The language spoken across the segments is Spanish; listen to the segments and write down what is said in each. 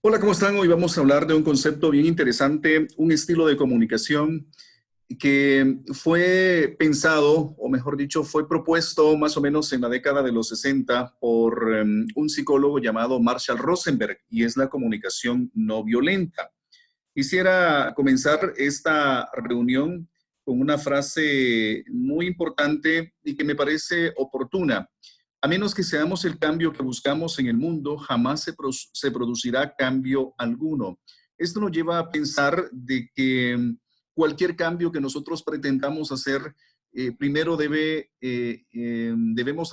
Hola, ¿cómo están? Hoy vamos a hablar de un concepto bien interesante, un estilo de comunicación que fue pensado, o mejor dicho, fue propuesto más o menos en la década de los 60 por un psicólogo llamado Marshall Rosenberg, y es la comunicación no violenta. Quisiera comenzar esta reunión con una frase muy importante y que me parece oportuna. A menos que seamos el cambio que buscamos en el mundo, jamás se producirá cambio alguno. Esto nos lleva a pensar de que cualquier cambio que nosotros pretendamos hacer, primero debemos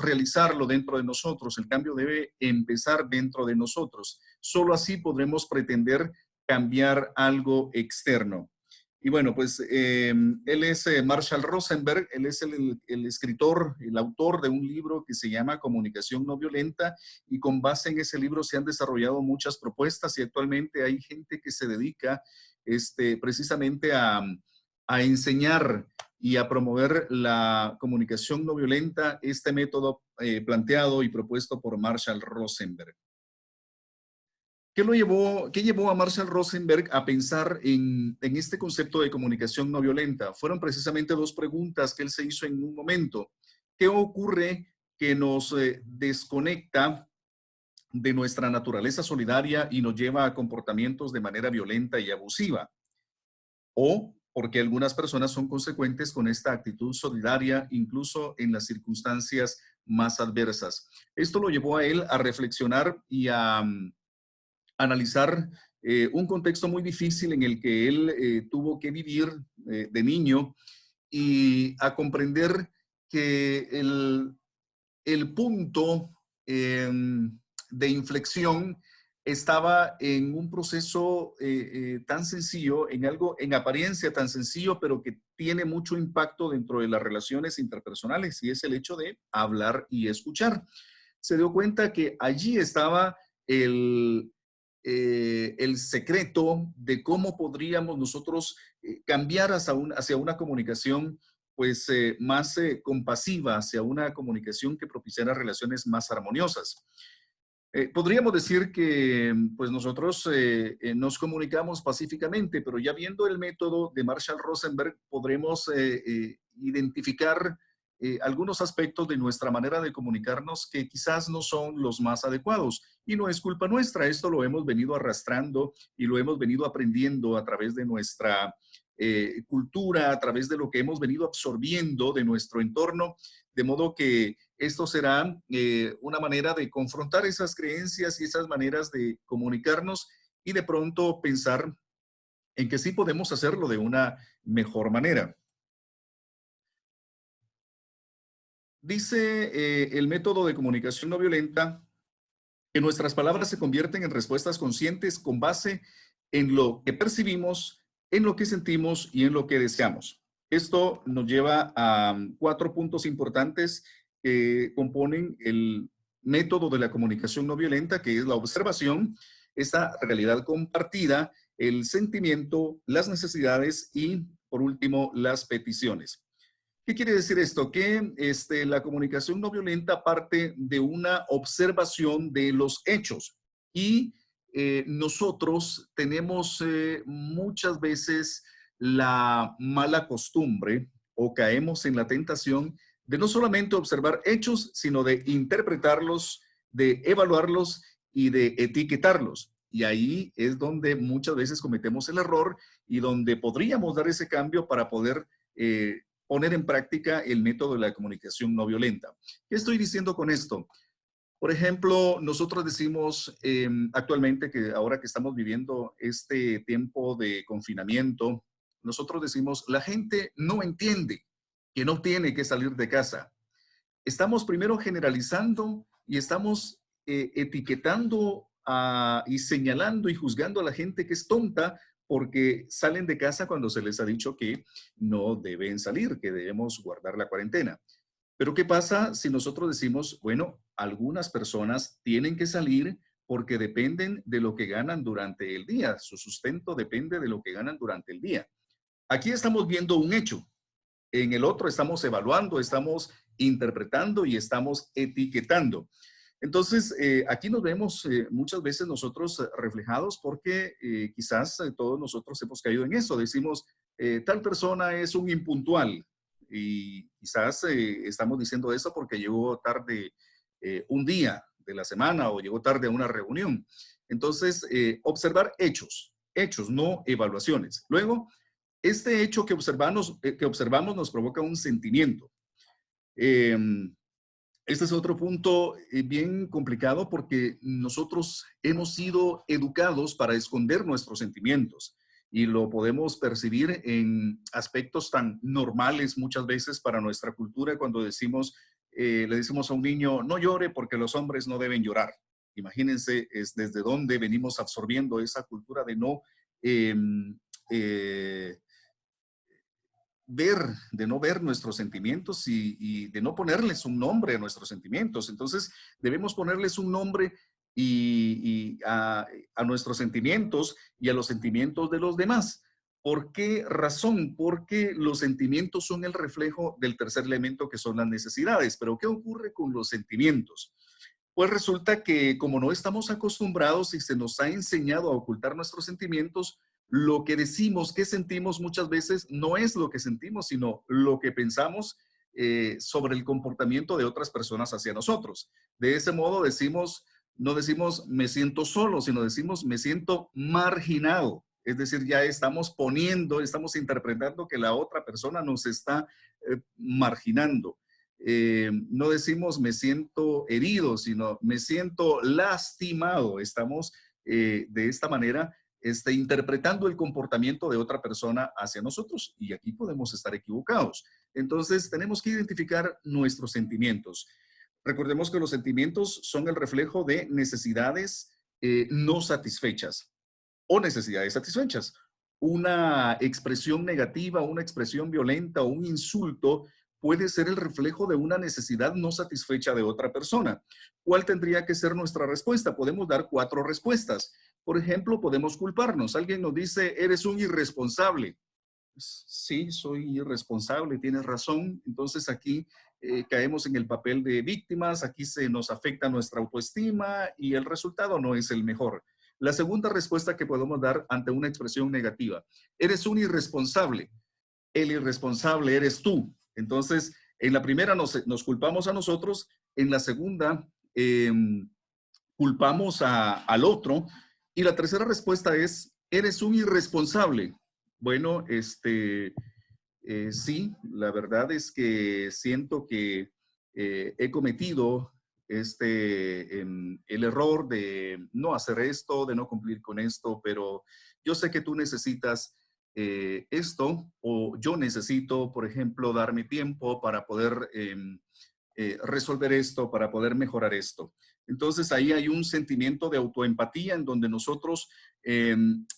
realizarlo dentro de nosotros. El cambio debe empezar dentro de nosotros. Solo así podremos pretender cambiar algo externo. Y bueno, pues él es Marshall Rosenberg, él es el escritor, el autor de un libro que se llama Comunicación no violenta, y con base en ese libro se han desarrollado muchas propuestas y actualmente hay gente que se dedica precisamente a enseñar y a promover la comunicación no violenta, este método planteado y propuesto por Marshall Rosenberg. ¿Qué llevó a Marshall Rosenberg a pensar en este concepto de comunicación no violenta? Fueron precisamente dos preguntas que él se hizo en un momento. ¿Qué ocurre que nos desconecta de nuestra naturaleza solidaria y nos lleva a comportamientos de manera violenta y abusiva? ¿O porque algunas personas son consecuentes con esta actitud solidaria incluso en las circunstancias más adversas? Esto lo llevó a él a reflexionar y a analizar un contexto muy difícil en el que él tuvo que vivir de niño, y a comprender que el punto de inflexión estaba en un proceso tan sencillo, en algo en apariencia tan sencillo, pero que tiene mucho impacto dentro de las relaciones interpersonales, y es el hecho de hablar y escuchar. Se dio cuenta que allí estaba el secreto de cómo podríamos nosotros cambiar hacia una comunicación pues más compasiva, hacia una comunicación que propiciara relaciones más armoniosas. Podríamos decir que pues nosotros nos comunicamos pacíficamente, pero ya viendo el método de Marshall Rosenberg podremos identificar algunos aspectos de nuestra manera de comunicarnos que quizás no son los más adecuados, y no es culpa nuestra. Esto lo hemos venido arrastrando y lo hemos venido aprendiendo a través de nuestra cultura, a través de lo que hemos venido absorbiendo de nuestro entorno, de modo que esto será una manera de confrontar esas creencias y esas maneras de comunicarnos, y de pronto pensar en que sí podemos hacerlo de una mejor manera. Dice el método de comunicación no violenta que nuestras palabras se convierten en respuestas conscientes con base en lo que percibimos, en lo que sentimos y en lo que deseamos. Esto nos lleva a cuatro puntos importantes que componen el método de la comunicación no violenta, que es la observación, esta realidad compartida, el sentimiento, las necesidades y, por último, las peticiones. ¿Qué quiere decir esto? Que la comunicación no violenta parte de una observación de los hechos, y nosotros tenemos muchas veces la mala costumbre, o caemos en la tentación de no solamente observar hechos, sino de interpretarlos, de evaluarlos y de etiquetarlos. Y ahí es donde muchas veces cometemos el error, y donde podríamos dar ese cambio para poder poner en práctica el método de la comunicación no violenta. ¿Qué estoy diciendo con esto? Por ejemplo, nosotros decimos actualmente, que ahora que estamos viviendo este tiempo de confinamiento, nosotros decimos, la gente no entiende que no tiene que salir de casa. Estamos primero generalizando y estamos etiquetando y señalando y juzgando a la gente que es tonta porque salen de casa cuando se les ha dicho que no deben salir, que debemos guardar la cuarentena. Pero ¿qué pasa si nosotros decimos, bueno, algunas personas tienen que salir porque dependen de lo que ganan durante el día? Su sustento depende de lo que ganan durante el día. Aquí estamos viendo un hecho. En el otro estamos evaluando, estamos interpretando y estamos etiquetando. Entonces, aquí nos vemos muchas veces nosotros reflejados porque quizás todos nosotros hemos caído en eso. Decimos, tal persona es un impuntual y quizás estamos diciendo eso porque llegó tarde un día de la semana o llegó tarde a una reunión. Entonces, observar hechos, hechos, no evaluaciones. Luego, este hecho que observamos nos provoca un sentimiento. Este es otro punto bien complicado porque nosotros hemos sido educados para esconder nuestros sentimientos y lo podemos percibir en aspectos tan normales muchas veces para nuestra cultura cuando decimos, le decimos a un niño, no llore porque los hombres no deben llorar. Imagínense es desde dónde venimos absorbiendo esa cultura de no eh, eh, ver, de no ver nuestros sentimientos y de no ponerles un nombre a nuestros sentimientos. Entonces, debemos ponerles un nombre a nuestros sentimientos y a los sentimientos de los demás. ¿Por qué razón? Porque los sentimientos son el reflejo del tercer elemento que son las necesidades. Pero ¿qué ocurre con los sentimientos? Pues resulta que como no estamos acostumbrados y se nos ha enseñado a ocultar nuestros sentimientos, lo que decimos que sentimos muchas veces no es lo que sentimos, sino lo que pensamos sobre el comportamiento de otras personas hacia nosotros. De ese modo decimos, no decimos me siento solo, sino decimos me siento marginado. Es decir, ya estamos poniendo, estamos interpretando que la otra persona nos está marginando. No decimos me siento herido, sino me siento lastimado. Estamos de esta manera interpretando el comportamiento de otra persona hacia nosotros y aquí podemos estar equivocados. Entonces tenemos que identificar nuestros sentimientos. Recordemos que los sentimientos son el reflejo de necesidades no satisfechas o necesidades satisfechas. Una expresión negativa, una expresión violenta o un insulto puede ser el reflejo de una necesidad no satisfecha de otra persona. ¿Cuál tendría que ser nuestra respuesta? Podemos dar 4 respuestas. Por ejemplo, podemos culparnos. Alguien nos dice, eres un irresponsable. Sí, soy irresponsable, tienes razón. Entonces aquí caemos en el papel de víctimas, aquí se nos afecta nuestra autoestima y el resultado no es el mejor. La segunda respuesta que podemos dar ante una expresión negativa, eres un irresponsable. El irresponsable eres tú. Entonces, en la primera nos culpamos a nosotros, en la segunda culpamos al otro y la tercera respuesta es, eres un irresponsable. Bueno, sí, la verdad es que siento que he cometido el error de no hacer esto, de no cumplir con esto, pero yo sé que tú necesitas esto o yo necesito, por ejemplo, darme tiempo para poder resolver esto, para poder mejorar esto. Entonces ahí hay un sentimiento de autoempatía en donde nosotros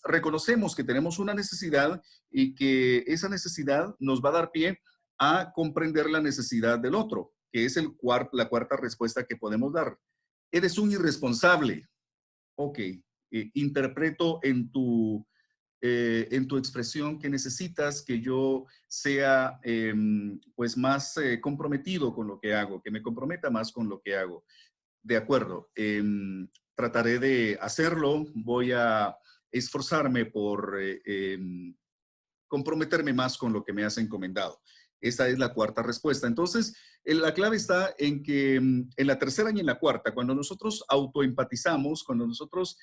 reconocemos que tenemos una necesidad y que esa necesidad nos va a dar pie a comprender la necesidad del otro, que es la cuarta respuesta que podemos dar. Eres un irresponsable. Ok, interpreto en tu expresión que necesitas que yo sea pues más comprometido con lo que hago, que me comprometa más con lo que hago. De acuerdo, trataré de hacerlo, voy a esforzarme por comprometerme más con lo que me has encomendado. Esa es la cuarta respuesta. Entonces, la clave está en que en la tercera y en la cuarta, cuando nosotros autoempatizamos, cuando nosotros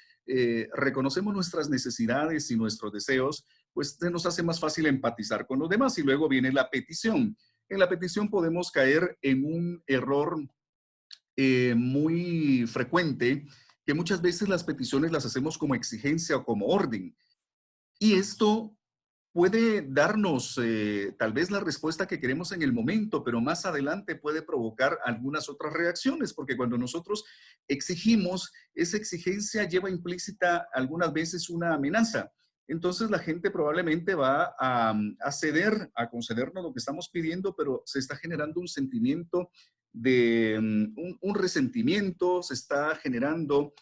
reconocemos nuestras necesidades y nuestros deseos, pues se nos hace más fácil empatizar con los demás y luego viene la petición. En la petición podemos caer en un error muy frecuente, que muchas veces las peticiones las hacemos como exigencia o como orden. Y esto puede darnos tal vez la respuesta que queremos en el momento, pero más adelante puede provocar algunas otras reacciones, porque cuando nosotros exigimos, esa exigencia lleva implícita algunas veces una amenaza. Entonces la gente probablemente va a ceder, a concedernos lo que estamos pidiendo, pero se está generando un sentimiento de un resentimiento, se está generando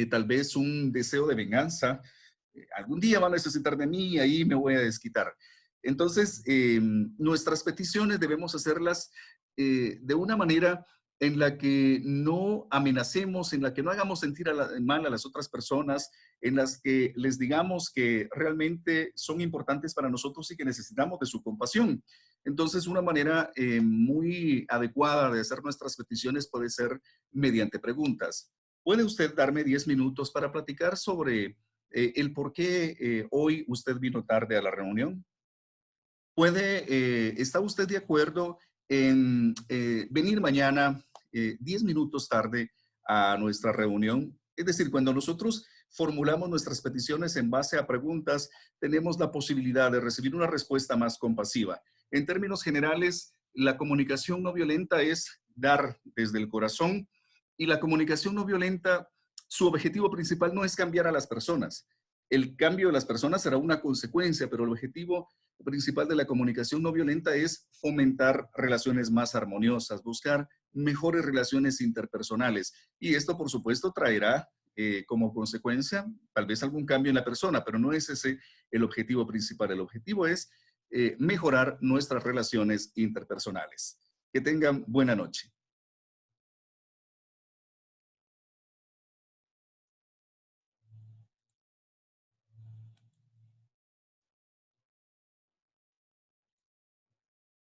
tal vez un deseo de venganza. Algún día va a necesitar de mí y ahí me voy a desquitar. Entonces, nuestras peticiones debemos hacerlas de una manera en la que no amenacemos, en la que no hagamos sentir mal a las otras personas, en las que les digamos que realmente son importantes para nosotros y que necesitamos de su compasión. Entonces, una manera muy adecuada de hacer nuestras peticiones puede ser mediante preguntas. ¿Puede usted darme 10 minutos para platicar sobre el por qué hoy usted vino tarde a la reunión? ¿Está usted de acuerdo en venir mañana 10 minutos tarde a nuestra reunión? Es decir, cuando nosotros formulamos nuestras peticiones en base a preguntas, tenemos la posibilidad de recibir una respuesta más compasiva. En términos generales, la comunicación no violenta es dar desde el corazón y la comunicación no violenta, su objetivo principal no es cambiar a las personas. El cambio de las personas será una consecuencia, pero el objetivo principal de la comunicación no violenta es fomentar relaciones más armoniosas, buscar mejores relaciones interpersonales. Y esto, por supuesto, traerá como consecuencia tal vez algún cambio en la persona, pero no es ese el objetivo principal. El objetivo es mejorar nuestras relaciones interpersonales. Que tengan buena noche.